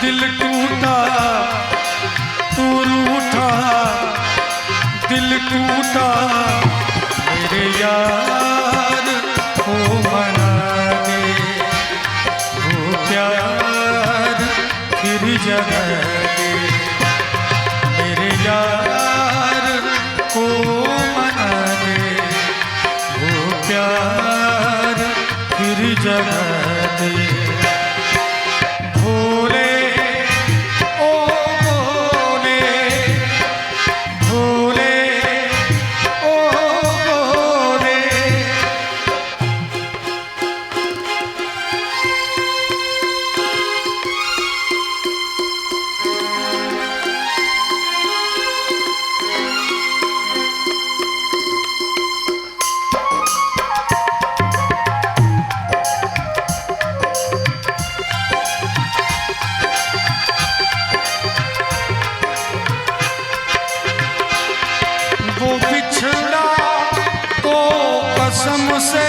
दिल टूटा तू रूठा, दिल टूटा मेरे यार को मना दे, वो प्यार फिर जगा दे, मेरे यार को मना दे, वो प्यार फिर जगा दे। भोले ओ भोले, भोले ओ भोले, वो बिछड़ा तो कसम से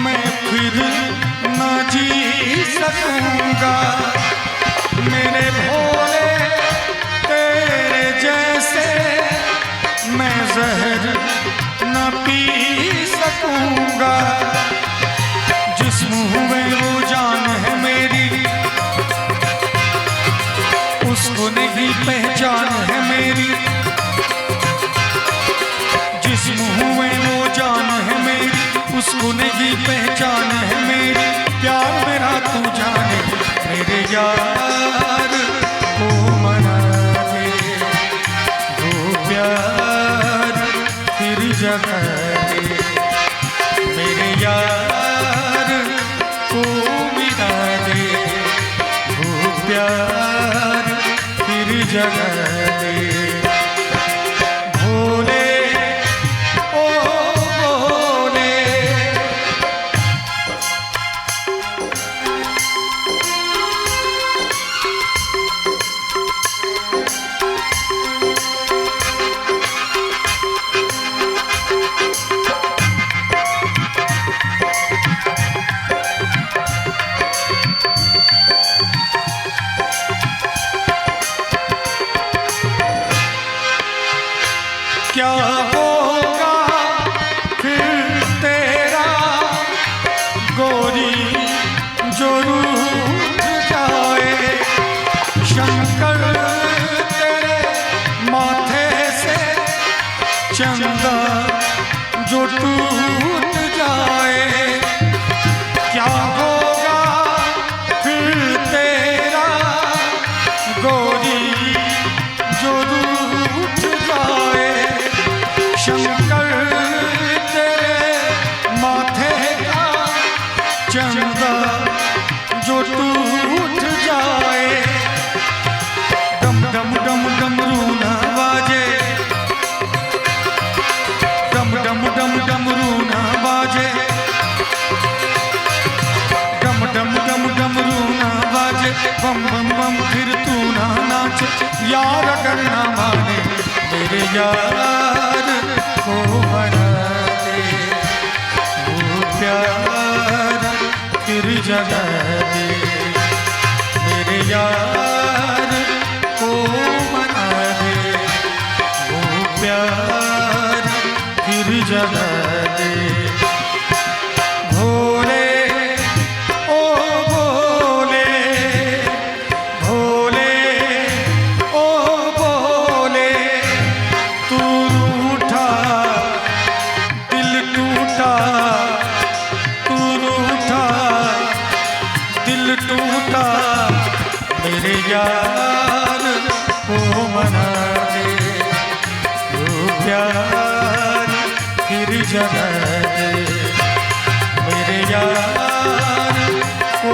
मैं फिर न जी सकूंगा, मेरे भोले तेरे जैसे मैं जहर न पी सकूंगा। जिस मुंह में वो जान है मेरी, उसको नहीं पहचान है मेरी, जिस मुंह में वो जान है मेरी, उसको नहीं पहचान है मेरी। प्यार मेरा तू जाने, मेरे यार को मना दे, वो प्यार फिर जगा दे, मेरे यार को मिला दे, वो प्यार फिर जगा दे। भोले ओ भोले, क्या होगा फिर तेरा गोरी जो रूठ जाए, शंकर तेरे माथे से चंदा जो टूट जाए। क्या होगा फिर तेरा गोरी जो रूठ जाए, शंकर तेरे माथे का चंदा जो टूट जाए। डम डम डम डमरू ना बाजे, डम डम डम डमरू ना बाजे, डम डम डम डमरू ना बाजे, बम बम बम फिर तू ना नाचे। यार अगर ना माने मेरे यार को मना दे, वो प्यार फिर जगा दे, मेरे यार को मना दे, वो प्यार फिर जगा दे। भोले ओ भोले, भोले ओ भोले, तू रूठा दिल टूटा, तू रूठा दिल टूटा, मेरे यार को मना दे, वो प्यार फिर जगा दे, मेरे यार को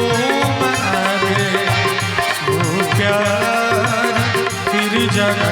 मना दे, वो प्यार फिर जगा